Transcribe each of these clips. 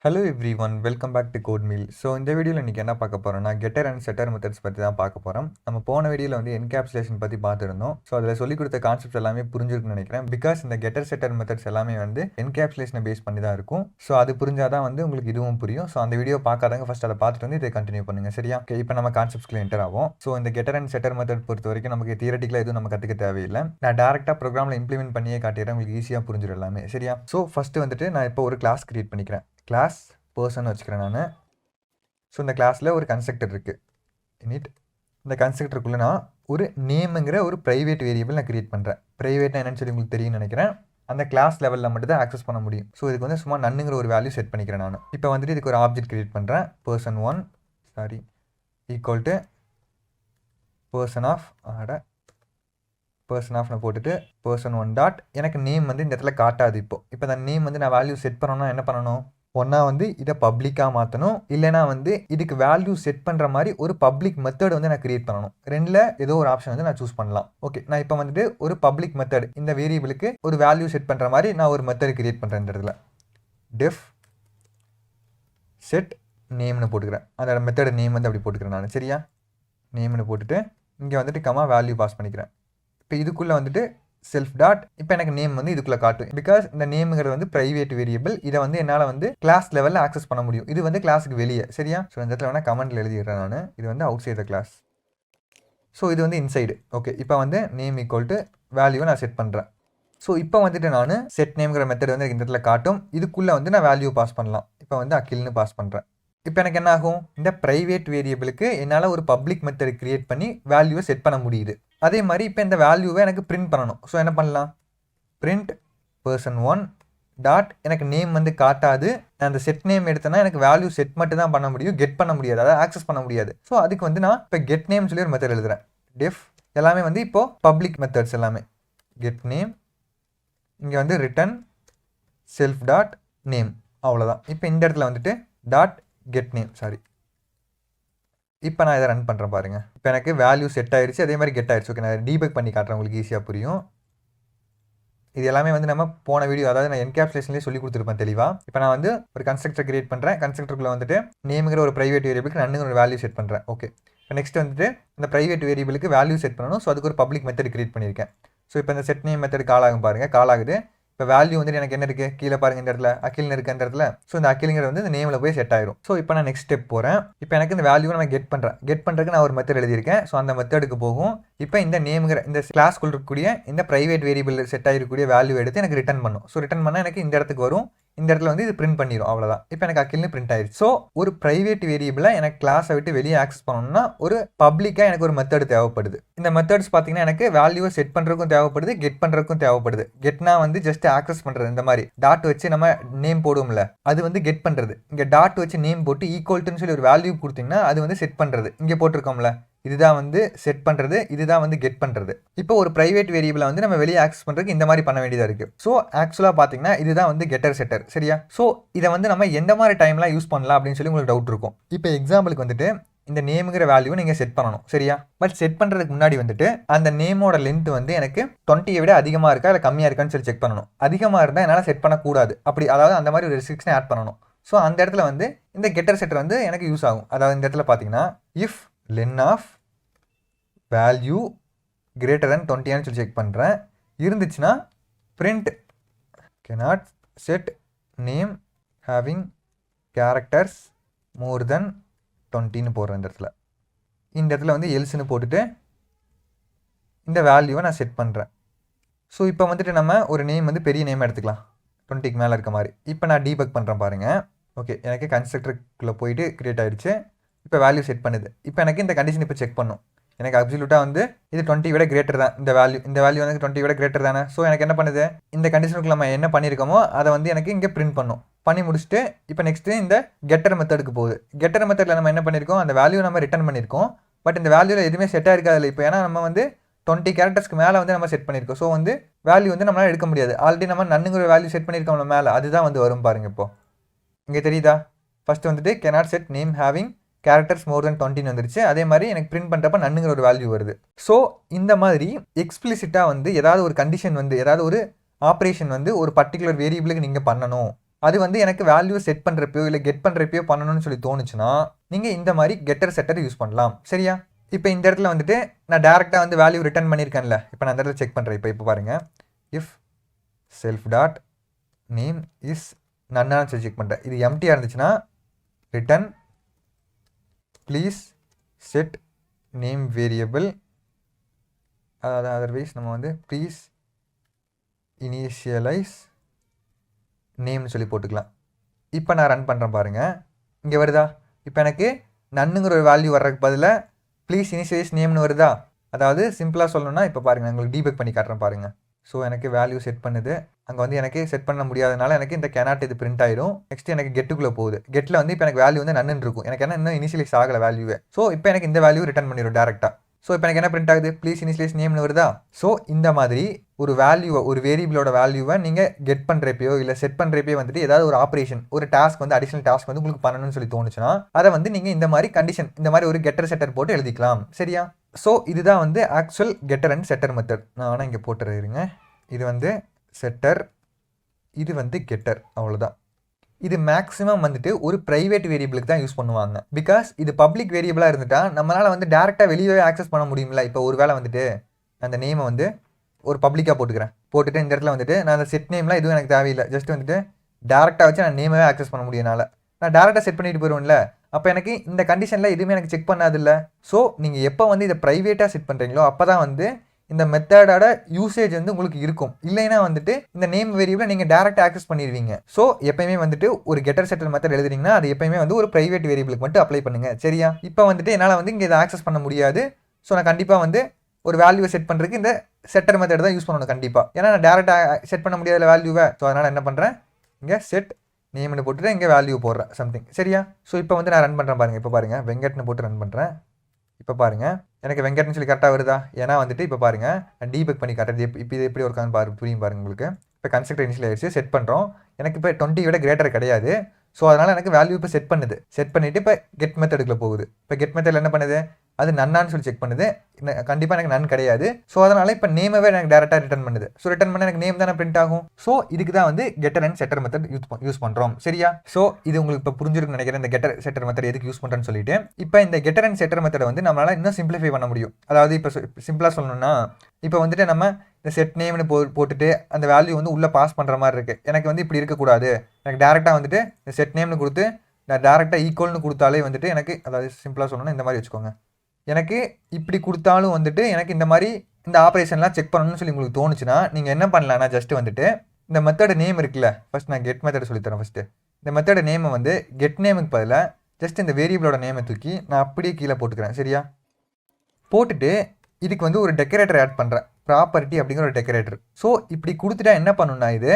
Hello everyone, welcome back to Code Meal. So இந்த வீடியோவில் இன்றைக்கி என்ன பார்க்க போகிறோம்னா கெட்டர் அண்ட் செட்டர் மெத்தட்ஸ் பற்றி தான் பார்க்க போகிறோம். நம்ம போன வீடியோவில் வந்து என்கேப்சுலேஷன் பற்றி பார்த்துருந்தோம். ஸோ அதில் சொல்லிக் கொடுத்த கான்செப்ட்ஸ் எல்லாமே புரிஞ்சிருக்குன்னு நினைக்கிறேன். பிகாஸ் இந்த கெட்டர் செட்டர் மெத்தட்ஸ் எல்லாமே வந்து என்கேப்சுலேஷனை பேஸ் பண்ணி தான் இருக்கும். ஸோ அது புரிஞ்சால் தான் வந்து உங்களுக்கு இதுவும் புரியும். ஸோ அந்த வீடியோ பார்க்காதவங்க ஃபஸ்ட் அதை பார்த்துட்டு வந்து இதை கண்டினியூ பண்ணுங்கள், சரியா? இப்போ நம்ம கான்செப்ட்ஸ்க்குள்ள என்டர் ஆகும். ஸோ இந்த கெட்டர் அண்ட் செட்டர் மெத்தட் பொறுத்த வரைக்கும் நமக்கு தியரட்டிக்கலாக எதுவும் நம்ம கற்றுக்க தேவையில்லை. நான் டேரெக்டாக ப்ரோக்ராமில் இம்ப்ளிமெண்ட் பண்ணியே காட்டிடுறேன், உங்களுக்கு ஈஸியாக புரிஞ்சிடும் எல்லாமே, சரியா? ஸோ ஃபஸ்ட்டு வந்துட்டு நான் இப்போ ஒரு கிளாஸ் கிரியேட் பண்ணிக்கிறேன். கிளாஸ் பர்சன் வச்சுக்கிறேன் நான். ஸோ இந்த கிளாஸில் ஒரு கன்ஸ்ட்ரக்டர் இருக்குது இனிட். இந்த கன்ஸ்ட்ரக்டருக்குள்ளே நான் ஒரு நேமுங்கிற ஒரு ப்ரைவேட் வேரியபிள் நான் கிரியேட் பண்ணுறேன். ப்ரைவேட்னா என்னன்னு சொல்லி உங்களுக்கு தெரியும்னு நினைக்கிறேன். அந்த கிளாஸ் லெவலில் மட்டும் தான் ஆக்சஸ் பண்ண முடியும். ஸோ இதுக்கு வந்து சும்மா நன்னுங்கிற ஒரு வேல்யூ செட் பண்ணிக்கிறேன் நான். இப்போ வந்துட்டு இதுக்கு ஒரு ஆப்ஜெக்ட் கிரியேட் பண்ணுறேன். person1 equal to person of நான் போட்டுட்டு person1 டாட் எனக்கு நேம் வந்து இந்த இடத்துல காட்டாது. இப்போ அந்த நேம் வந்து நான் வேல்யூ செட் பண்ணணும்னா என்ன பண்ணணும்? ஒன்றா வந்து இதை பப்ளிக்காக மாற்றணும், இல்லைனா வந்து இதுக்கு வேல்யூ செட் பண்ணுற மாதிரி ஒரு பப்ளிக் மெத்தட் வந்து நான் கிரியேட் பண்ணணும். ரெண்டில் ஏதோ ஒரு ஆப்ஷன் வந்து நான் சூஸ் பண்ணலாம். ஓகே, நான் இப்போ வந்துட்டு ஒரு பப்ளிக் மெத்தட் இந்த வேரியபிளுக்கு ஒரு வேல்யூ செட் பண்ணுற மாதிரி நான் ஒரு மெத்தட் கிரியேட் பண்ணுறேன். இந்த இடத்துல டெஃப் செட் நேம்னு போட்டுக்கிறேன். அந்த மெத்தட் நேம் வந்து அப்படி போட்டுக்கிறேன் நான், சரியா? நேம்னு போட்டுட்டு இங்கே வந்துட்டு கமா வேல்யூ பாஸ் பண்ணிக்கிறேன். இப்போ இதுக்குள்ளே வந்துட்டு செல்ஃப் டாட் இப்போ எனக்கு நேம் வந்து இதுக்குள்ளே காட்டும். பிகாஸ் இந்த நேமுங்கிறது வந்து ப்ரைவேட் வேரியபிள். இதை வந்து என்னால் வந்து கிளாஸ் லெவலில் ஆக்சஸ் பண்ண முடியும். இது வந்து கிளாஸுக்கு வெளியே, சரியா? ஸோ இந்த இடத்துல வேணால் கமெண்ட்டில் எழுதிடுறேன் நான். இது வந்து outside the class. So இது வந்து இன்சைடு. ஓகே, இப்போ வந்து நேம் ஈக்குவல் டு வேல்யூவை நான் செட் பண்ணுறேன். ஸோ இப்போ வந்துட்டு நான் செட் நேம்ங்கிற மெத்தட் வந்து இந்த இடத்துல காட்டும். இதுக்குள்ளே வந்து நான் வேல்யூ பாஸ் பண்ணலாம். இப்போ வந்து அக்கில்னு பாஸ் பண்ணுறேன். இப்போ எனக்கு என்ன ஆகும்? இந்த ப்ரைவேட் வேரியபிளுக்கு என்னால் ஒரு பப்ளிக் மெத்தட் கிரியேட் பண்ணி வேல்யூவை செட் பண்ண முடியுது. அதே மாதிரி இப்போ இந்த வேல்யூவை எனக்கு பிரிண்ட் பண்ணணும். ஸோ என்ன பண்ணலாம்? பிரிண்ட் person1 டாட் எனக்கு நேம் வந்து காட்டாது. நான் அந்த செட் நேம் எடுத்தேன்னா எனக்கு வேல்யூ செட் மட்டும் தான் பண்ண முடியும், கெட் பண்ண முடியாது, அதாவது ஆக்சஸ் பண்ண முடியாது. ஸோ அதுக்கு வந்து நான் இப்போ கெட் நேம் சொல்லி ஒரு மெத்தட் எழுதுறேன். டெஃப் எல்லாமே வந்து இப்போது பப்ளிக் மெத்தட்ஸ் எல்லாமே. கெட் நேம், இங்கே வந்து ரிட்டன் செல்ஃப் டாட் நேம், அவ்வளோதான். இப்போ இந்த இடத்துல வந்துட்டு டாட் கெட் நேம், இப்போ நான் இதை ரன் பண்ணுறேன் பாருங்கள். இப்போ எனக்கு வேல்யூ செட் ஆயிடுச்சு, அதே மாதிரி கெட் ஆயிடுச்சு. ஓகே, நான் டீபக் பண்ணி காட்டுறேன், உங்களுக்கு ஈஸியாக புரியும். இது எல்லாமே வந்து நம்ம போன வீடியோ, அதாவது நான் என்கேப்சுலேஷன்லேயே சொல்லி கொடுத்துருப்பேன் தெளிவாக. இப்போ நான் வந்து ஒரு கன்ஸ்ட்ரக்டர் கிரியேட் பண்ணுறேன். கன்ஸ்ட்ரக்டருக்குள்ளே வந்துட்டு நேமுங்கிற ஒரு ப்ரைவேட் வேரியபிளுக்கு நன்னுங்கிற ஒரு வேல்யூ செட் பண்ணுறேன். ஓகே, இப்போ நெக்ஸ்ட் வந்துட்டு இந்த ப்ரைவேட் வேரியபிளுக்கு வேல்யூ செட் பண்ணணும். ஸோ அதுக்கு ஒரு பப்ளிக் மெத்தட் கிரியேட் பண்ணியிருக்கேன். ஸோ இப்போ இந்த செட் நேம் மெத்தட் கால் ஆகும் பாருங்கள், கால் ஆகுது. இப்போ வேல்யூ வந்து எனக்கு என்ன இருக்குது? கீழே பாருங்கள், இந்த இடத்துல அக்கில்னு இருக்குது. அந்த இடத்துல ஸோ இந்த அக்கிலுங்கிறது வந்து இந்த நேமில் போய் செட் ஆயிரும். ஸோ இப்போ நான் நெக்ஸ்ட் ஸ்டெப் போகிறேன். இப்போ எனக்கு இந்த வேல்யூவை நான் கெட் பண்ணுறதுக்கு நான் ஒரு மெத்தட் எழுதியிருக்கேன். ஸோ அந்த மெத்தடுக்கு போகும். இப்போ இந்த நேமுங்கிற இந்த கிளாஸ்க்குள்ள இருக்கக்கூடிய இந்த ப்ரைவேட் வேரியபிள் செட் ஆகிருக்கக்கூடிய வேல்யூ எடுத்து எனக்கு ரிட்டன் பண்ணும். ஸோ ரிட்டன் பண்ணால் எனக்கு இந்த இடத்துக்கு வரும். இந்த இடத்துல வந்து இது பிரிண்ட் பண்ணிடும், அவ்வளோதான். இப்போ எனக்கு அக்கில்னு பிரிண்ட் ஆயிடுச்சு. ஸோ ஒரு ப்ரைவேட் வேரியபிளை எனக்கு கிளாஸை விட்டு வெளியே ஆக்சஸ் பண்ணணும்னா ஒரு பப்ளிக்காக எனக்கு ஒரு மெத்தட் தேவைப்படுது. இந்த மெத்தட்ஸ் பார்த்தீங்கன்னா எனக்கு வேல்யூவை செட் பண்ணுறதுக்கும் தேவைப்படுது, கெட் பண்ணுறதுக்கும் தேவைப்படுது. கெட்னா வந்து ஜஸ்ட் ஆக்சஸ் பண்ணுறது. இந்த மாதிரி டாட் வச்சு நம்ம நேம் போடுவோம்ல, அது வந்து கெட் பண்ணுறது. இங்கே டாட் வச்சு நேம் போட்டு ஈக்குவல்ட்டுன்னு சொல்லி ஒரு வேல்யூ கொடுத்தீங்கன்னா அது வந்து செட் பண்ணுறது. இங்கே போட்டிருக்கோம்ல, இதுதான் வந்து செட் பண்ணுறது, இதுதான் வந்து கெட் பண்ணுறது. இப்போ ஒரு ப்ரைவேட் வேரியபிளை வந்து நம்ம வெளியே ஆக்சஸ் பண்ணுறதுக்கு இந்த மாதிரி பண்ண வேண்டியதாக இருக்குது. ஸோ ஆக்சுவலாக பார்த்தீங்கன்னா இதுதான் வந்து கெட்டர் செட்டர், சரியா? ஸோ இதை வந்து நம்ம எந்த மாதிரி டைம்லாம் யூஸ் பண்ணலாம் அப்படின்னு சொல்லி உங்களுக்கு டவுட் இருக்கும். இப்போ எக்ஸாம்பிளுக்கு வந்துட்டு இந்த நேமுங்கிற வேல்யூவை நீங்கள் செட் பண்ணணும், சரியா? பட் செட் பண்ணுறதுக்கு முன்னாடி வந்துட்டு அந்த நேமோட லென்த் வந்து எனக்கு 20 விட அதிகமாக இருக்கா இல்லை கம்மியாக இருக்கான்னு சொல்லி செக் பண்ணணும். அதிகமாக இருந்தால் என்னால் செட் பண்ணக்கூடாது, அப்படி அதாவது அந்த மாதிரி ஒரு ரெஸ்ட்ரிக்ஷனை ஆட் பண்ணணும். ஸோ அந்த இடத்துல வந்து இந்த கெட்டர் செட்டர் வந்து எனக்கு யூஸ் ஆகும். அதாவது இந்த இடத்துல பார்த்தீங்கன்னா if len of value greater than 20 சொல்லி செக் பண்ணுறேன். இருந்துச்சுன்னா print cannot set name having characters more than 20ன்னு போடுறேன். இந்த இடத்துல வந்து எல்ஸ்ன்னு போட்டுட்டு இந்த வேல்யூவை நான் செட் பண்ணுறேன். ஸோ இப்போ வந்துட்டு நம்ம ஒரு நேம் வந்து பெரிய நேம் எடுத்துக்கலாம், 20க்கு மேலே இருக்க மாதிரி. இப்போ நான் டீபக் பண்ணுறேன் பாருங்கள். ஓகே, எனக்கு கன்ஸ்ட்ரக்டருக்குள்ளே போயிட்டு கிரியேட் ஆகிடுச்சு. இப்போ வேல்யூ செட் பண்ணுது. இப்போ எனக்கு இந்த கண்டிஷன் இப்போ செக் பண்ணும். எனக்கு அப்சல்யூட்டாக வந்து இது 20 விட கிரேட்டர் தான். இந்த வேல்யூ வந்து 20 விட கிரேட்டர் தானே. ஸோ எனக்கு என்ன பண்ணுது? இந்த கண்டிஷனுக்கு நம்ம என்ன பண்ணியிருக்கோமோ அதை வந்து எனக்கு இங்கே பிரிண்ட் பண்ணும். பண்ணி முடிச்சுட்டு இப்போ நெக்ஸ்ட்டு இந்த கெட்டர் மெத்தடுக்கு போகுது. கெட்டர் மெத்தடில் நம்ம என்ன பண்ணியிருக்கோம்? அந்த வேல்யூ நம்ம ரிட்டர்ன் பண்ணியிருக்கோம். பட் இந்த வேல்யூவில் எதுவுமே செட் ஆகிருக்காது இப்போ. ஏன்னா நம்ம வந்து 20 கேரக்டர்ஸ்க்கு மேலே வந்து நம்ம செட் பண்ணியிருக்கோம். ஸோ வந்து வேல்யூ வந்து நம்மளால் எடுக்க முடியாது. ஆல்ரெடி நம்ம நன்னுங்கிற வேல்யூ செட் பண்ணியிருக்கோம்ல மேலே, அதுதான் வந்து வரும் பாருங்கள். இப்போ இங்கே தெரியுதா? ஃபஸ்ட்டு வந்துட்டு cannot set name having characters more than 20 வந்துருச்சு. அதே மாதிரி எனக்கு பிரிண்ட் பண்ணுறப்ப நன்னுங்கிற ஒரு வேல்யூ வருது. ஸோ இந்த மாதிரி எக்ஸ்பிளிசிட்டாக வந்து ஏதாவது ஒரு கண்டிஷன் வந்து ஏதாவது ஒரு ஆப்ரேஷன் வந்து ஒரு பர்டிகுலர் வேரியபிளுக்கு நீங்கள் பண்ணணும் அது வந்து எனக்கு வேல்யூ செட் பண்ணுறப்போ இல்லை கெட் பண்ணுறப்போ பண்ணணும்னு சொல்லி தோணுச்சுன்னா நீங்கள் இந்த மாதிரி கெட்டர் செட்டர் யூஸ் பண்ணலாம். சரியா? இப்போ இந்த இடத்துல வந்துட்டு நான் டேரெக்டாக வந்து வேல்யூ ரிட்டர்ன் பண்ணியிருக்கேன்ல. இப்போ நான் அந்த இடத்துல செக் பண்ணுறேன். இப்போ பாருங்கள், if self dot name is நன்னான்னு சொல்லி செக் பண்ணுறேன். இது எம்டியாக இருந்துச்சுன்னா return please set name variable, அதாவது அதர்வைஸ் நம்ம வந்து ப்ளீஸ் இனிஷியலைஸ் நேம்னு சொல்லி போட்டுக்கலாம். இப்போ நான் ரன் பண்ணுறேன் பாருங்கள், இங்கே வருதா? இப்போ எனக்கு நன்னுங்கிற ஒரு வேல்யூ வர்றதுக்கு பதிலாக ப்ளீஸ் இனிஷியலைஸ் நேம்னு வருதா? அதாவது சிம்பிளாக சொல்லணும்னா இப்போ பாருங்கள், நான் உங்களுக்கு டீபக் பண்ணி காட்டுறேன் பாருங்கள். ஸோ எனக்கு வேல்யூ செட் பண்ணுது, அங்கே வந்து எனக்கு செட் பண்ண முடியாதனால எனக்கு இந்த கேனாட் இது பிரிண்ட் ஆயிடும். நெக்ஸ்ட் எனக்கு கெட்டுக்குள்ளே போகுது. கெட்டில் வந்து இப்போ எனக்கு வேல்யூ வந்து நன்னு இருக்கும். எனக்கு என்ன இன்னும் இனிஷியலைஸ் ஆகலை வேல்யூவே. ஸோ இப்போ எனக்கு இந்த வேல்யூ ரிட்டர்ன் பண்ணிடும் டேரெக்டாக. ஸோ இப்போ எனக்கு என்ன பிரிண்ட் ஆகுது? ப்ளீஸ் இனிஷியலைஸ் நேம்னு வருதா? ஸோ இந்த மாதிரி ஒரு வேல்யூவை, ஒரு வேரியபிளோட வேல்யூவை நீங்கள் கெட் பண்ணுறப்பையோ இல்லை செட் பண்ணுறப்பையோ வந்துட்டு ஏதாவது ஒரு ஆப்ரேஷன், ஒரு டாஸ்க் வந்து அடிஷனல் டாஸ்க் வந்து உங்களுக்கு பண்ணணும்னு சொல்லி தோணுச்சுன்னா அதை வந்து நீங்கள் இந்த மாதிரி கண்டிஷன், இந்த மாதிரி ஒரு கெட்டர் செட்டர் போட்டு எழுதிக்கலாம். சரியா? ஸோ இதுதான் வந்து ஆக்சுவல் கெட்டர் அண்ட் செட்டர் மெத்தட். நான் ஆனால் இங்கே போட்டுருங்க. இது வந்து செட்டர், இது வந்து கெட்டர், அவ்வளோதான். இது மேக்ஸிமம் வந்துட்டு ஒரு ப்ரைவேட் வேரியபிளுக்கு தான் யூஸ் பண்ணுவாங்க. பிகாஸ் இது பப்ளிக் வேரியபிளாக இருந்துட்டா நம்மளால் வந்து டேரெக்டாக வெளியே ஆக்சஸ் பண்ண முடியுமில்ல. இப்போ ஒரு வேளை வந்துட்டு அந்த நேமை வந்து ஒரு பப்ளிக்காக போட்டுக்கிறேன். போட்டுட்டு இந்த இடத்துல வந்துட்டு நான் அந்த செட் நேம்லாம் எதுவும் எனக்கு தேவையில்லை. ஜஸ்ட் வந்துட்டு டேரெக்டாக வச்சு நான் நேமே ஆக்சஸ் பண்ண முடியனால நான் டேரெக்டாக செட் பண்ணிட்டு போயிடுவேன்ல. அப்போ எனக்கு இந்த கண்டிஷனில் எதுவுமே எனக்கு செக் பண்ணாதில்ல. ஸோ நீங்கள் எப்போ வந்து இதை ப்ரைவேட்டாக செட் பண்ணுறீங்களோ அப்போ தான் வந்து இந்த மெத்தடோட யூசேஜ் வந்து உங்களுக்கு இருக்கும். இல்லைன்னா வந்துட்டு இந்த நேம் வேரியபிளை நீங்கள் டேரெக்டாக ஆக்சஸ் பண்ணிடுவீங்க. ஸோ எப்பயுமே வந்துட்டு ஒரு கெட்டர் செட்டர் மெத்தட் எழுதுறீங்கன்னா அது எப்பயுமே வந்து ஒரு ப்ரைவேட் வேரியபிளுக்கு மட்டும் அப்ளை பண்ணுங்க. சரியா? இப்போ வந்துட்டு என்னால் வந்து இங்கே இதை ஆக்சஸ் பண்ண முடியாது. ஸோ நான் கண்டிப்பாக வந்து ஒரு வேல்யூவை செட் பண்ணுறதுக்கு இந்த செட்டர் மெத்தட் தான் யூஸ் பண்ணணும் கண்டிப்பாக. ஏன்னா நான் டேரெக்டாக செட் பண்ண முடியாத வேல்யூவை. ஸோ அதனால் என்ன பண்ணுறேன், இங்கே செட் நேம்னு போட்டுட்டு இங்கே வேல்யூ போடுறேன் சம்திங். சரியா? ஸோ இப்போ வந்து நான் ரன் பண்ணுறேன் பாருங்கள். இப்போ பாருங்கள், வெங்கட்னு போட்டு ரன் பண்ணுறேன். இப்போ பாருங்கள் எனக்கு வெங்கட்னு சொல்லி கரெக்டாக வருதா? ஏன்னா வந்துட்டு இப்போ பாருங்கள் நான் டீபக் பண்ணி காட்டுறது இப்போ இது எப்படி ஒர்க்கான்னு புரியும் பாருங்கள் உங்களுக்கு. இப்போ கன்ஸ்ட்ரக்டர் இனிஷியல் ஆயிடுச்சு, செட் பண்ணுறோம். எனக்கு இப்போ 20 விட கிரேட்டர் கிடையாது. ஸோ அதனால் எனக்கு வேல்யூ இப்போ செட் பண்ணுது. செட் பண்ணிவிட்டு இப்போ கெட் மெத்தடுக்குள்ள போகுது. இப்போ கெட் மெத்தடில் என்ன பண்ணுது, அது நன்னான்னு சொல்லி செக் பண்ணுது. கண்டிப்பாக எனக்கு நன் கிடையாது. ஸோ அதனால் இப்போ நேமவே எனக்கு டேரெக்டாக ரிட்டர்ன் பண்ணுது. ஸோ ரிட்டர்ன் பண்ண எனக்கு நேம் தானே பிரிண்ட் ஆகும். ஸோ இதுக்கு தான் வந்து கெட்டர் அண்ட் செட்டர் மெத்தட் யூஸ் பண்ணுறோம். சரியா? ஸோ இது உங்களுக்கு இப்போ புரிஞ்சிருக்குன்னு நினைக்கிறேன், இந்த கெட்டர் செட்டர் மெத்தட் எதுக்கு யூஸ் பண்ணுறேன்னு சொல்லிட்டு. இப்போ இந்த கெட்டர் அண்ட் செட்டர் மெத்தடை வந்து நம்மளால் இன்னும் சிம்பிளிஃபை பண்ண முடியும். அதாவது இப்போ சிம்பிளாக சொல்லணும்னா இப்போ வந்துட்டு நம்ம இந்த செட் நேம்னு போட்டுட்டு அந்த வேல்யூ வந்து உள்ளே பாஸ் பண்ணுற மாதிரி இருக்குது. எனக்கு வந்து இப்படி இருக்கக்கூடாது. எனக்கு டேரெக்டாக வந்துட்டு இந்த செட் நேம்னு கொடுத்து நான் டேரெக்டாக ஈக்குவல்னு கொடுத்தாலே வந்துட்டு எனக்கு, அதாவது சிம்பிளாக சொல்லணும்னா இந்த மாதிரி வச்சுக்கோங்க, எனக்கு இப்படி கொடுத்தாலும் வந்துட்டு எனக்கு இந்த மாதிரி இந்த ஆப்ரேஷன்லாம் செக் பண்ணணும்னு சொல்லி உங்களுக்கு தோணுச்சுன்னா நீங்கள் என்ன பண்ணலான்னா ஜஸ்ட் வந்துட்டு இந்த மெத்தட் நேம் இருக்குல்ல, ஃபஸ்ட் நான் கெட் மெத்தட் சொல்லித்தரேன். ஃபஸ்ட்டு இந்த மெத்தட் நேமை வந்து கெட் நேமுக்கு பதிலாக ஜஸ்ட் இந்த வேரியபிளோட நேமை தூக்கி நான் அப்படியே கீழே போட்டுக்கிறேன். சரியா? போட்டுட்டு இதுக்கு வந்து ஒரு டெக்கரேட்டர் ஆட் பண்ணுறேன், ப்ராப்பர்ட்டி அப்படிங்கிற ஒரு டெக்கரேட்டர். ஸோ இப்படி கொடுத்துட்டா என்ன பண்ணணும்னா இது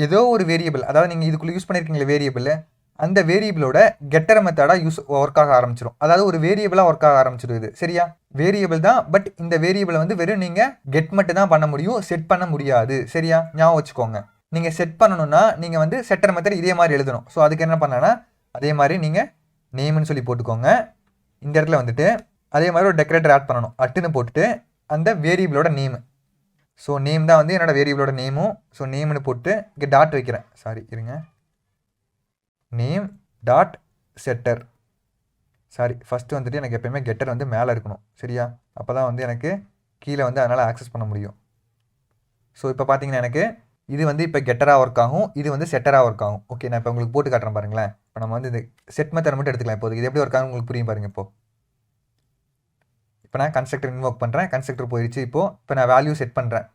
ஏதோ ஒரு வேரியபிள், அதாவது நீங்கள் இதுக்குள்ளே யூஸ் பண்ணியிருக்கீங்களே வேரியபிள், அந்த வேரியபிளோட கெட்டர் மெத்தடாக ஒர்க் ஆக ஆரம்பிச்சிடும். அதாவது ஒரு வேரியபிளாக ஒர்க் ஆக ஆரம்பிச்சிடும் இது. சரியா? வேரியபிள் தான், பட் இந்த வேரியபிளை வந்து வெறும் நீங்கள் கெட் மட்டும் தான் பண்ண முடியும், செட் பண்ண முடியாது. சரியா? ஞாபகம் வச்சுக்கோங்க. நீங்கள் செட் பண்ணணும்னா நீங்கள் வந்து செட்டர் மெத்தட் இதே மாதிரி எழுதணும். ஸோ அதுக்கு என்ன பண்ணனா அதே மாதிரி நீங்கள் நேம்னு சொல்லி போட்டுக்கோங்க. இந்த இடத்துல வந்துட்டு அதே மாதிரி ஒரு டெக்கரேட்டர் ஆட் பண்ணணும். அட்டுன்னு போட்டுட்டு அந்த வேரியபிளோட நேமு, ஸோ நேம் தான் வந்து என்னோட வேரியபிளோட நேமும். ஸோ நேம்னு போட்டு இங்கே டாட் வைக்கிறேன். சாரி இருங்க, நேம் டாட் செட்டர். சாரி, ஃபஸ்ட்டு வந்துட்டு எனக்கு எப்போயுமே கெட்டர் வந்து மேலே இருக்கணும். சரியா? அப்போ தான் வந்து எனக்கு கீழே வந்து அதனால் ஆக்சஸ் பண்ண முடியும். ஸோ இப்போ பார்த்தீங்கன்னா எனக்கு இது வந்து இப்போ கெட்டராக ஒர்க் ஆகும், இது வந்து செட்டராக ஒர்க் ஆகும். ஓகே, நான் இப்போ உங்களுக்கு போட்டு காட்டுறேன் பாருங்களேன். இப்போ நம்ம வந்து இது செட் மெத்தட் மட்டும் எடுத்துக்கலாம். இப்போது இது எப்படி ஒர்க் ஆகும் உங்களுக்கு புரியும் பாருங்கள். இப்போ நான் கன்ஸ்ட்ரக்டர் இன்வோக் பண்ணுறேன், கன்ஸ்ட்ரக்டர் போயிடுச்சு. இப்போ நான் வேல்யூ செட் பண்ணுறேன்.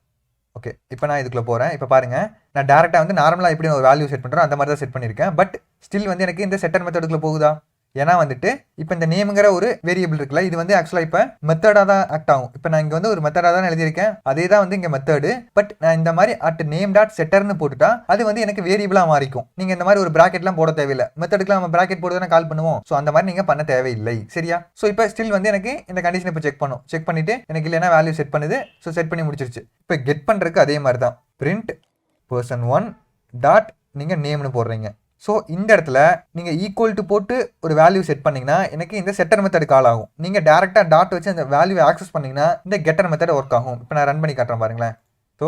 ஓகே, இப்போ நான் இதுக்குள்ளே போகிறேன். இப்போ பாருங்கள், நான் டேரெக்டாக வந்து நார்மலாக எப்படி ஒரு வேல்யூ செட் பண்ணுறோம் அந்த மாதிரி தான் செட் பண்ணியிருக்கேன். பட் ஸ்டில் வந்து எனக்கு இந்த செட்டர் மெத்தடுக்குள்ளே போகுதா? ஏன்னா வந்துட்டு இப்போ இந்த நேமுங்கிற ஒரு வேரியபிள் இருக்குல்ல, இது வந்து ஆக்சுவலாக இப்போ மெத்தடாக தான் ஆக்ட் ஆகும். இப்போ நான் இங்கே வந்து ஒரு மெத்தடாக தான் எழுதியிருக்கேன், அதே தான் வந்து இங்கே மெத்தடு. பட் நான் இந்த மாதிரி அட் நேம் டாட் செட்டர்னு போட்டுட்டா அது வந்து எனக்கு வேரியபிளாக மாறிக்கும். நீங்கள் இந்த மாதிரி ஒரு ப்ராக்கெட்லாம் போட தேவையில்லை. மெத்தடுக்குலாம் நம்ம ப்ராக்கெட் போட்டு தானே கால் பண்ணுவோம். ஸோ அந்த மாதிரி நீங்கள் பண்ண தேவையில்லை. சரியா? ஸோ இப்போ ஸ்டில் வந்து எனக்கு இந்த கண்டிஷன் இப்போ செக் பண்ணிட்டு எனக்கு இல்லைன்னா வேல்யூ செட் பண்ணுது. ஸோ செட் பண்ணி முடிச்சிருச்சு. இப்போ கெட் பண்ணுறதுக்கு அதே மாதிரி தான் பிரிண்ட் person1 டாட் நீங்கள் நேம்னு போடுறீங்க. ஸோ இந்த இடத்துல நீங்கள் ஈக்குவல் டு போட்டு ஒரு வேல்யூ செட் பண்ணிங்கன்னா எனக்கு இந்த செட்டர் மெத்தட் கால் ஆகும். நீங்கள் டேரெக்டாக டாட் வச்சு அந்த வேல்யூவை ஆக்சஸ் பண்ணிங்கன்னா இந்த கெட்டர் மெத்தட் ஒர்க் ஆகும். இப்போ நான் ரன் பண்ணி காட்டுறேன் பாருங்களேன். ஸோ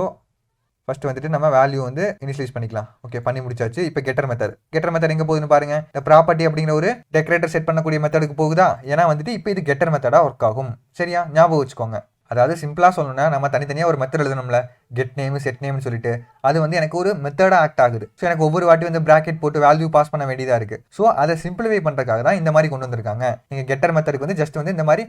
ஃபர்ஸ்ட் வந்துட்டு நம்ம வேல்யூ வந்து இனிஷியலைஸ் பண்ணிக்கலாம். ஓகே, பண்ணி முடிச்சாச்சு. இப்போ கெட்டர் மெத்தட் எங்கே போகுதுன்னு பாருங்க. இந்த ப்ராப்பர்ட்டி அப்படிங்கிற ஒரு டெக்கரேட்டர் செட் பண்ணக்கூடிய மெத்தடுக்கு போகுதா? ஏன்னா வந்துட்டு இப்போ இது கெட்டர் மெத்தடாக ஒர்க் ஆகும். சரியா, ஞாபகம் வச்சுக்கோங்க. அதாவது சிம்பிளாக சொல்லணும்னா நம்ம தனித்தனியாக ஒரு மெத்தட் எழுதணும்ல, கெட் நேம் செட் நேம்னு சொல்லிட்டு, அது வந்து எனக்கு ஒரு மெத்தடாக ஆக்ட் ஆகுது. ஸோ எனக்கு ஒவ்வொரு வாட்டி வந்து பிராக்கெட் போட்டு வேல்யூ பாஸ் பண்ண வேண்டியதாக இருக்குது. ஸோ அதை சிம்பிளிஃபை பண்ணுறதுக்காக தான் இந்த மாதிரி கொண்டு வந்திருக்காங்க. நீங்கள் கெட்டர் மெத்தடுக்கு வந்து ஜஸ்ட் வந்து இந்த மாதிரி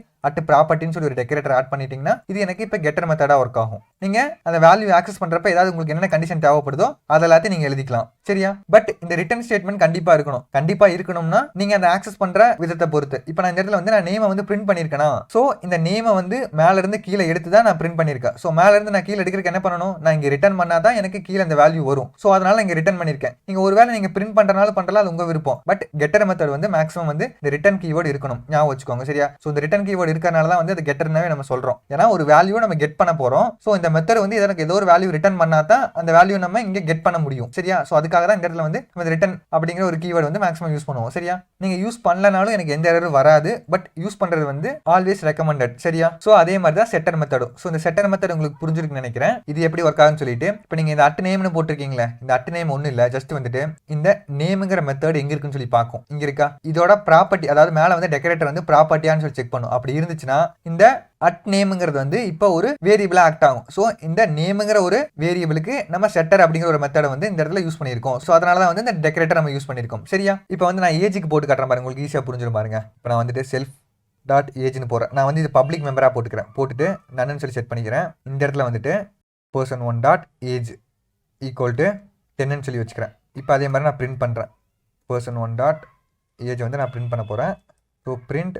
ப்ராப்பர்ட்டின்னு சொல்லி ஒரு டெக்கரேட்டர் ஆட் பண்ணிட்டீங்கன்னா இது எனக்கு இப்போ கெட்டர் மெத்தடாக ஒர்க் ஆகும். நீங்கள் அந்த வேல்யூ ஆக்சஸ் பண்ணுறப்ப ஏதாவது உங்களுக்கு என்ன கண்டிஷன் தேவைப்படுதோ அது எல்லாத்தையும் நீங்கள் எழுதிக்கலாம். சரியா, பட் இந்த ரிட்டர்ன் ஸ்டேட்மெண்ட் கண்டிப்பாக இருக்கணும்னா நீங்கள் அந்த ஆக்சஸ் பண்ணுற விதத்தை பொறுத்து. இப்போ நான் இந்த இடத்துல வந்து நான் நேமை வந்து பிரிண்ட் பண்ணியிருக்கேனா, ஸோ இந்த நேமை வந்து மேலேருந்து கீழே எடுத்து தான் நான் பிரிண்ட் பண்ணியிருக்கேன். ஸோ மேலேருந்து நான் கீழே எடுக்கிறதுக்கு என்ன பண்ணணும், நான் இங்கே ரிட்டர்ன் பண்ணால் தான் எனக்கு கீழே அந்த வேல்யூ வரும். ஸோ அதனால இங்கே ரிட்டர்ன் பண்ணியிருக்கேன். நீங்கள் ஒருவேளை நீங்கள் பிரிண்ட் பண்ணுறனால பண்ணுறலாம், அது உங்கள் விருப்பம். பட் கெட்டர் மெத்தட் வந்து மேக்ஸிமம் வந்து இந்த ரிட்டர்ன் கீவேர்டு இருக்கணும், ஞாபகம் வச்சுக்கோங்க. சரியா, ஸோ இந்த ரிட்டர்ன் கீவேர்டு இருக்கிறனால தான் வந்து அது கெட்டர்னாவே நம்ம சொல்கிறோம். ஏன்னா ஒரு வேல்யூ நம்ம கெட் பண்ண போகிறோம். ஸோ இந்த மெத்தட் வந்து எனக்கு ஏதோ ஒரு வேல்யூ ரிட்டர்ன் பண்ணால் தான் அந்த வேல்யூ நம்ம இங்கே கெட் பண்ண முடியும். சரியா, ஸோ அதுக்காக தான் இந்த இடத்துல வந்து நம்ம ரிட்டர்ன் அப்படிங்கிற ஒரு கீவேர்டு வந்து மேக்ஸிமம் யூஸ் பண்ணுவோம். சரியா, நீங்கள் யூஸ் பண்ணலனாலும் எனக்கு எந்த எரரும் வராது. பட் யூஸ் பண்ணுறது வந்து ஆல்வேஸ் ரெக்கமெண்டட். சரியா, ஸோ அதே மாதிரி தான் செட்டர் மெத்தடும். ஸோ இந்த செட்டர் மெத்தட் உங்களுக்கு புரிஞ்சிருக்குன்னு நினைக்கிறேன். இது எப்படி ஒர்க் ஆகுன்னு சொல்லிட்டு இப்போ நீங்கள் இந்த அட் நேம்னு போட்டிருக்கீங்களே, இந்த அட் நேம் ஒன்றும் இல்லை, ஜஸ்ட் வந்துட்டு இந்த நேமுங்கிற மெத்தட் எங்க இருக்குன்னு சொல்லி பார்க்கும். இங்க இருக்கா, இதோட ப்ராப்பர்ட்டி, அதாவது மேலே வந்து டெக்கரேட்டர் வந்து ப்ராப்பர்ட்டியான்னு சொல்லி செக் பண்ணும். அப்படி இருந்துச்சுன்னா இந்த அட் நேமுங்கிறது வந்து இப்போ ஒரு வேரியபிளா ஆக்ட் ஆகும். ஸோ இந்த நேமுங்கிற ஒரு வேரியபிளுக்கு நம்ம செட்டர் அப்படிங்கிற ஒரு மெத்தடை வந்து இந்த இடத்துல யூஸ் பண்ணியிருக்கோம். ஸோ அதனால தான் வந்து இந்த டெக்கரேட்டர் நம்ம யூஸ் பண்ணியிருக்கோம். சரியா, இப்போ வந்து நான் ஏஜுக்கு போட்டு காட்டுறேன் பாருங்க, உங்களுக்கு ஈஸியாக புரிஞ்சிடும் பாருங்க. இப்போ நான் வந்துட்டு செல்ஃப் டாட் ஏஜ்னு போகிறேன். நான் வந்து இது பப்ளிக் மெம்பராக போட்டுட்டு நன்னு சொல்லி செட் பண்ணிக்கிறேன். இந்த இடத்துல வந்துட்டு person1 dot age equal to 10ன்னு சொல்லி வச்சுக்கிறேன். இப்போ அதே மாதிரி நான் பிரிண்ட் பண்ணுறேன். person1 டாட் ஏஜ் வந்து நான் பிரிண்ட் பண்ண போகிறேன். ஸோ பிரிண்ட்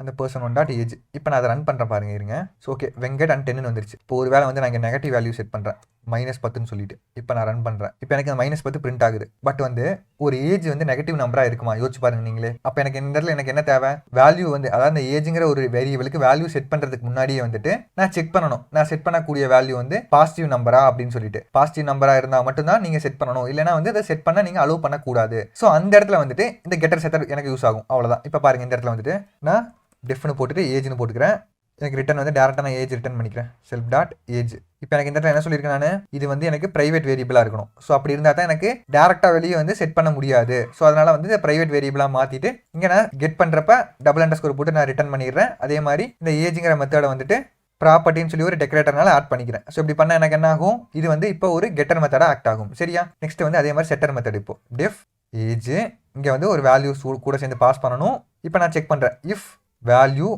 அந்த person1 டாட் ஏஜ். இப்போ நான் அதை ரன் பண்ணுறேன் பாருங்க, இருங்க. ஸோ ஓகே, வெங்கட் அண்ட் 10ன்னு வந்துருச்சு. இப்போ ஒரு வேளை வந்து நான் இங்கே நெகட்டிவ் வேல்யூ செட் பண்ணுறேன், -10ன்னு சொல்லிட்டு. இப்போ நான் ரன் பண்ணுறேன். இப்போ எனக்கு -10 பிரிண்ட் ஆகுது. பட் வந்து ஒரு ஏஜ் வந்து நெகட்டிவ் நம்பராக இருக்குமா, யோசிச்சு பாருங்க நீங்களே. அப்போ எனக்கு இந்த இடத்துல எனக்கு என்ன தேவை, வேல்யூ வந்து அதாவது இந்த ஏஜுங்கிற ஒரு வேரியபிளுக்கு வேல்யூ செட் பண்ணுறதுக்கு முன்னாடியே வந்துட்டு நான் செக் பண்ணணும், நான் செட் பண்ணக்கூடிய வேல்யூ வந்து பாசிட்டிவ் நம்பரா அப்படின்னு சொல்லிட்டு. பாசிட்டிவ் நம்பராக இருந்தால் மட்டும்தான் நீங்கள் செட் பண்ணணும், இல்லைனா வந்து அதை செட் பண்ண நீங்கள் அலோவ் பண்ணக்கூடாது. ஸோ அந்த இடத்துல வந்துட்டு இந்த கெட்டர் செட்டர் எனக்கு யூஸ் ஆகும். அவ்வளோதான். இப்போ பாருங்க, இந்த இடத்துல வந்துட்டு நான் டெஃப்னு போட்டுட்டு ஏஜ்னு போட்டுக்கிறேன். எனக்கு ரிட்டர்ன் வந்து டேரெக்டாக நான் ஏஜ் ரிட்டர்ன் பண்ணிக்கிறேன், செல்ஃப் டாட் ஏஜ். இப்போ எனக்கு இந்த இடத்துல என்ன சொல்லியிருக்கேன், நான் இது வந்து எனக்கு ப்ரைவேட் வேரியபிளாக இருக்கணும். ஸோ அப்படி இருந்தால் தான் எனக்கு டேரெக்டாக வெளியே வந்து செட் பண்ண முடியாது. ஸோ அதனால் வந்து ப்ரைவேட் வேரியபிளாக மாற்றிட்டு இங்கே நான் கெட் பண்ணுறப்ப $_ போட்டு நான் ரிட்டர்ன் பண்ணிடுறேன். அதே மாதிரி இந்த ஏஜுங்கிற மெத்தடை வந்துட்டு ப்ராப்பர்ட்டின்னு சொல்லி ஒரு டெக்கரேட்டர்னால ஆட் பண்ணிக்கிறேன். ஸோ இப்படி பண்ணால் எனக்கு என்ன ஆகும், இது வந்து இப்போ ஒரு கெட்டர் மெத்தடாக ஆக்ட் ஆகும். சரியா, நெக்ஸ்ட் வந்து அதே மாதிரி செட்டர் மெத்தட். இப்போ டெஃப் ஏஜ், இங்கே வந்து ஒரு வேல்யூ கூட சேர்ந்து பாஸ் பண்ணணும். இப்போ நான் செக் பண்ணுறேன், if value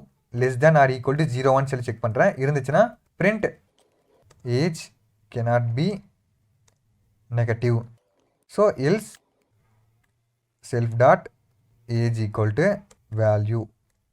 less than or equal to 0 சொல்லி செக் பண்ணுறேன். இருந்துச்சுன்னா print age cannot be negative. So else self dot age equal to value.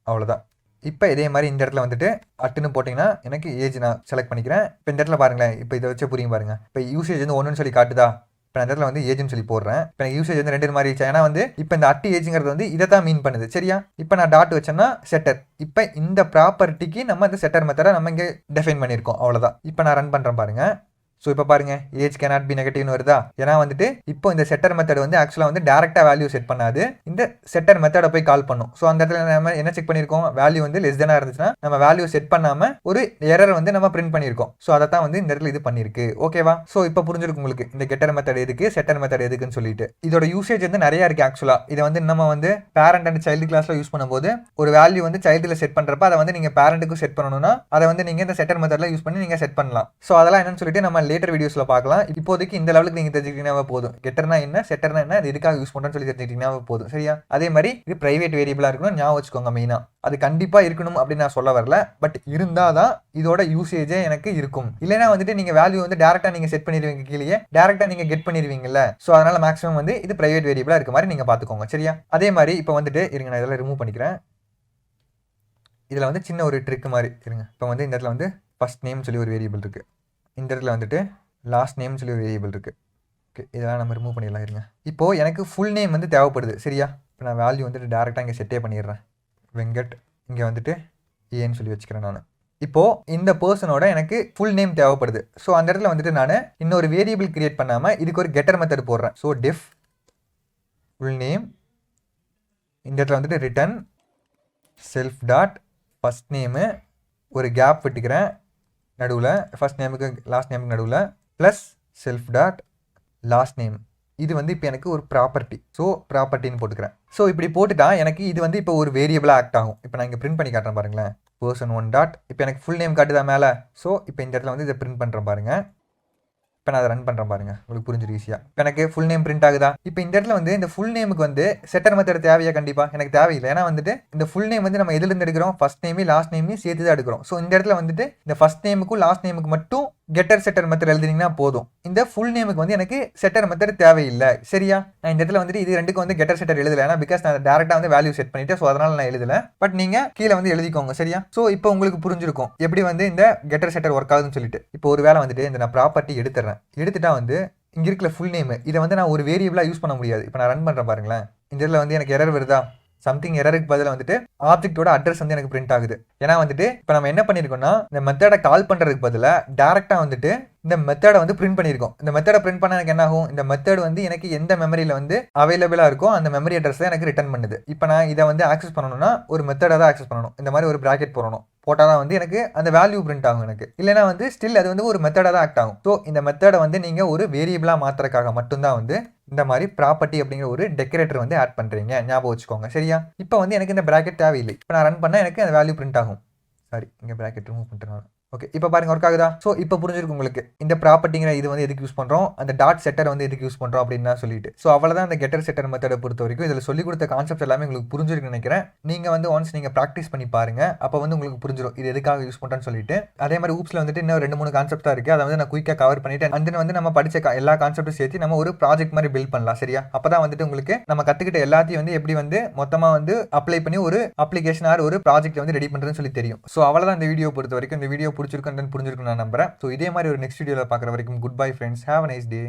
அவ்வளோதான். இப்போ இதே மாதிரி இந்த இடத்துல வந்துட்டு அட்டுன்னு போட்டிங்கன்னா எனக்கு ஏஜ் நான் செலக்ட் பண்ணிக்கிறேன். இப்போ இந்த இடத்துல பாருங்களேன், இப்போ இதை வச்சு புரியும் பாருங்க. இப்போ யூசேஜ் வந்து 1ன்னு சொல்லி காட்டுதா. இப்போ நான் இடத்துல வந்து ஏஜ்னு சொல்லி போடுறேன். இப்போ எனக்கு யூசேஜ் வந்து 2 மாதிரி இருந்துச்சு. ஏன்னா வந்து இப்போ இந்த அட்டு ஏஜுங்கிறது வந்து இதை தான் மீன் பண்ணுது. சரியா, இப்போ நான் டாட் வச்சேன்னா செட்டர். இப்போ இந்த ப்ராப்பர்ட்டிக்கு நம்ம இந்த செட்டர் மெத்தடை நம்ம இங்கே டிஃபைன் பண்ணியிருக்கோம். அவ்வளோதான். இப்போ நான் ரன் பண்ணுறேன் பாருங்க. ஸோ இப்போ பாருங்க, ஏஜ் கேனாட் பி நெகட்டிவ்னு வருதா. ஏன்னா வந்துட்டு இப்போ இந்த செட்டர் மெத்தட் வந்து ஆக்சுவலாக வந்து டேரெக்டாக வேல்யூ செட் பண்ணாது, இந்த செட்டர் மெத்தடை போய் கால் பண்ணும். ஸோ அந்த இடத்துல நம்ம என்ன செக் பண்ணியிருக்கோம், வேல்யூ வந்து லெஸ் தெனாக இருந்துச்சுன்னா நம்ம வேல்யூ செட் பண்ணாமல் ஒரு எரர் வந்து நம்ம பிரிண்ட் பண்ணியிருக்கோம். ஸோ அதை தான் வந்து இந்த இடத்துல இது பண்ணியிருக்கு. ஓகேவா, ஸோ இப்போ புரிஞ்சிருக்கு உங்களுக்கு இந்த கெட்டர் மெத்தட் எதுக்கு, செட்டர் மெத்தட் எதுக்குன்னு சொல்லிட்டு. இதோட யூசேஜ் வந்து நிறையா இருக்குது ஆக்சுவலாக. இதை வந்து நம்ம வந்து பேரண்ட் அண்ட் சைல்டு கிளாஸில் யூஸ் பண்ணும்போது ஒரு வேல்யூ வந்து சைல்டில் செட் பண்ணுறப்ப அதை வந்து நீங்கள் பேரண்ட்டுக்கும் செட் பண்ணணும்னா அதை வந்து நீங்கள் இந்த செட்டர் மெத்தடில் யூஸ் பண்ணி நீங்கள் செட் பண்ணலாம். ஸோ அதெல்லாம் என்னன்னு சொல்லிட்டு நம்ம லேட்டர் வீடியோஸில் பார்க்கலாம். இப்போதைக்கு இந்த லெவலுக்கு நீங்க தெரிஞ்சுக்கிட்டீங்கன்னா போதும். கெட்டர்னா என்ன, செட்டர்னா என்ன, அது எதுக்காக யூஸ் பண்றேன்னு சொல்லி தெரிஞ்சுக்கிட்டீங்கன்னா போதும். சரியா, அதே மாதிரி இது பிரைவேட் வேரியபிளா இருக்கணும், ஞாபகம் வச்சுக்கோங்க. மெயினா அது கண்டிப்பா இருக்கணும் அப்படின்னு நான் சொல்ல வரல. பட் இருந்தாதான் இதோட யூசேஜே எனக்கு இருக்கும். இல்லைன்னா வந்துட்டு நீங்க வேல்யூ வந்து டேரக்டா நீங்க செட் பண்ணிடுவீங்க, கீழே டேரக்டா நீங்க கெட் பண்ணிடுவீங்கல்ல. ஸோ அதனால மேக்ஸிமம் வந்து இது பிரைவேட் வேரியபிளா இருக்க மாதிரி நீங்க பாத்துக்கோங்க. சரியா, அதே மாதிரி இப்போ வந்துட்டு இருங்க, நான் இதெல்லாம் ரிமூவ் பண்ணிக்கிறேன். இதுல வந்து சின்ன ஒரு ட்ரிக் மாதிரி இருங்க. இப்போ வந்து இந்த இடத்துல வந்து ஃபர்ஸ்ட் நேம் சொல்லி ஒரு வேரியபிள் இருக்கு, இந்த இடத்துல வந்துட்டு லாஸ்ட் நேம் சொல்லி ஒரு வேரியபிள் இருக்குது. ஓகே, இதெல்லாம் நம்ம ரிமூவ் பண்ணிடலாம். இருங்க, இப்போது எனக்கு ஃபுல் நேம் வந்து தேவைப்படுது. சரியா, இப்போ நான் வேல்யூ வந்துட்டு டேரெக்டாக இங்கே செட்டே பண்ணிடுறேன். வெங்கட் இங்கே வந்துட்டு ஏன்னு சொல்லி வச்சுக்கிறேன் நான். இப்போது இந்த பர்சனோட எனக்கு ஃபுல் நேம் தேவைப்படுது. ஸோ அந்த இடத்துல வந்துட்டு நான் இன்னொரு வேரியபிள் கிரியேட் பண்ணாமல் இதுக்கு ஒரு கெட்டர் மெத்தட் போடுறேன். ஸோ டெஃப் ஃபுல் நேம், இந்த இடத்துல வந்துட்டு return self dot first name, ஒரு கேப் விட்டுக்கிறேன் நடுவில், ஃபர்ஸ்ட் நேமுக்கு லாஸ்ட் நேமுக்கு நடுவில், plus self dot last name. இது வந்து இப்போ எனக்கு ஒரு ப்ராப்பர்ட்டி. ஸோ ப்ராப்பர்ட்டின்னு போட்டுக்கிறேன். ஸோ இப்படி போட்டுட்டா எனக்கு இது வந்து இப்போ ஒரு வேரியபிளாக ஆக்ட் ஆகும். இப்போ நான் இங்கே பிரிண்ட் பண்ணி காட்டுறேன் பாருங்களேன். person1 டாட் இப்போ எனக்கு ஃபுல் நேம் காட்டுதா மேலே. ஸோ இப்போ இந்த இடத்துல வந்து இதை பிரிண்ட் பண்ணுறேன் பாருங்கள். இப்போ நான் அதை ரன் பண்ணுறேன் பாருங்க, உங்களுக்கு புரிஞ்சிடும் ஈஸியாக. இப்போ எனக்கு ஃபுல் நேம் பிரிண்ட் ஆகுதா? இப்போ இந்த இடத்துல வந்து இந்த ஃபுல் நேமுக்கு வந்து செட்டர் மெத்தட் தேவையா? கண்டிப்பாக எனக்கு தேவையில்லை. ஏன்னா வந்துட்டு இந்த ஃபுல் நேம் வந்து நம்ம எதுலேருந்து எடுக்கிறோம்? ஃபர்ஸ்ட் நேமே லாஸ்ட் நேமே சேர்த்து தான் எடுக்கிறோம். ஸோ இந்த இடத்துல வந்துட்டு இந்த ஃபர்ஸ்ட் நேமுக்கும் லாஸ்ட் நேமுக்கு மட்டும் கெட்டர் செட்டர் மெத்தட் எழுதினீங்கன்னா போதும். இந்த ஃபுல் நேமுக்கு வந்து எனக்கு செட்டர் மெத்தட் தேவையில்லை. சரியா? நான் இந்த இடத்துல வந்துட்டு இது ரெண்டுக்கும் வந்து கெட்டர் செட்டர் எழுதலை. ஏன்னா பிகாஸ் நான் டேரக்டாக வந்து வேல்யூ செட் பண்ணிட்டு, ஸோ அதனால நான் எழுதலை. பட் நீங்கள் கீழே வந்து எழுதிக்கோங்க. சரியா? ஸோ இப்போ உங்களுக்கு புரிஞ்சிருக்கும் எப்படி வந்து இந்த கெட்டர் செட்டர் ஒர்க் ஆகுதுன்னு சொல்லிட்டு. இப்போ ஒரு வேலை வந்துட்டு இந்த நான் ப்ராப்பர்ட்டி எடுத்துறேன். எடுத்துட்டா வந்து இங்கே இருக்கிற ஃபுல் நேம் இதை வந்து நான் ஒரு வேரியபிளாக யூஸ் பண்ண முடியாது. இப்போ நான் ரன் பண்ணுறேன் பாருங்களேன். இந்த இடத்துல வந்து எனக்கு எரர் வருதா? சம்திங் எரருக்கு பதிலாக வந்துட்டு ஆப்ஜெக்டோட அட்ரஸ் வந்து எனக்கு பிரிண்ட் ஆகுது. ஏன்னா வந்துட்டு இப்போ நம்ம என்ன பண்ணியிருக்கோம்னா இந்த மெத்தடை கால் பண்ணுறதுக்கு பதிலாக டேரெக்டாக வந்துட்டு இந்த மெத்தடை வந்து பிரிண்ட் பண்ணியிருக்கோம். இந்த மெத்தடை பிரிண்ட் பண்ண எனக்கு என்ன ஆகும்? இந்த மெத்தட் வந்து எனக்கு எந்த மெமரியில் வந்து அவைலபிளாக இருக்கோ அந்த மெமரி அட்ரஸ் தான் எனக்கு ரிட்டர்ன் பண்ணுது. இப்போ நான் இதை வந்து ஆக்சஸ் பண்ணணும்னா ஒரு மெத்தடை தான் ஆக்சஸ் பண்ணணும். இந்த மாதிரி ஒரு ப்ராக்கெட் போடணும். போட்டால் தான் வந்து எனக்கு அந்த வேல்யூ பிரிண்ட் ஆகும் எனக்கு. இல்லைனா வந்து ஸ்டில் அது வந்து ஒரு மெத்தடாக தான் ஆக்ட் ஆகும். ஸோ இந்த மெத்தடை வந்து நீங்கள் ஒரு வேரியபிளாக மாற்றுறதுக்காக மட்டும்தான் வந்து இந்த மாதிரி ப்ராப்பர்ட்டி அப்படிங்கிற ஒரு டெக்கரேட்டர் வந்து ஆட் பண்ணுறீங்க. ஞாபகம் வச்சுக்கோங்க. சரியா? இப்போ வந்து எனக்கு இந்த ப்ராக்கெட் தேவையில்லை. இப்போ நான் ரன் பண்ணால் எனக்கு அந்த வேல்யூ பிரிண்ட் ஆகும். சாரி, இங்கே ப்ராக்கெட் ரிமூவ் பண்ணுறேன். ஓகே, இப்போ பாருங்க ஒர்க் ஆகுதா? ஸோ இப்போ புரிஞ்சிருக்கு உங்களுக்கு இந்த ப்ராப்பர்ட்டிங்கிற இது வந்து எதுக்கு யூஸ் பண்ணுறோம், அந்த டாட் செட்டர் வந்து எதுக்கு யூஸ் பண்ணுறோம் அப்படின்னு சொல்லிட்டு. ஸோ அவ்வளோதான் அந்த கெட்டர் செட்டர் மெத்தடை பொறுத்த வரைக்கும். இதில் சொல்லிக் கொடுத்த கான்செப்ட் எல்லாமே உங்களுக்கு புரிஞ்சிருக்குன்னு நினைக்கிறேன். நீங்கள் வந்து ஒன்ஸ் நீங்கள் ப்ராக்டிஸ் பண்ணி பாருங்க, அப்போ வந்து உங்களுக்கு புரிஞ்சிடும் இது எதுக்காக யூஸ் பண்ணுறேன்னு சொல்லிட்டு. அதே மாதிரி ஊப்ஸில் வந்துட்டு இன்னும் 2-3 கான்செப்ட் தான் இருக்குது. அதை வந்து நான் குயிக்காக கவர் பண்ணிட்டு அந்த வந்து நம்ம படித்த எல்லா கான்செப்ட்டும் சேர்த்து நம்ம ஒரு ப்ராஜெக்ட் மாதிரி பில்ட் பண்ணலாம். சரியா? அப்போ தான் வந்துட்டு உங்களுக்கு நம்ம கற்றுக்கிட்ட எல்லாத்தையும் வந்து எப்படி வந்து மொத்தமாக வந்து அப்ளை பண்ணி ஒரு அப்ளிகேஷன் ஆர் ஒரு ப்ராஜெக்ட் வந்து ரெடி பண்ணுறதுன்னு சொல்லி தெரியும். ஸோ அவ்வளோதான் இந்த வீடியோ பொறுத்த வரைக்கும். இந்த வீடியோ பிடிச்சிருக்குன்னு புரிஞ்சிருக்கும் நான் நம்புறேன். ஸோ இதே மாதிரி ஒரு நெக்ஸ்ட் வீடியோவில் பார்க்குற வரைக்கும் good bye friends. Have a nice day.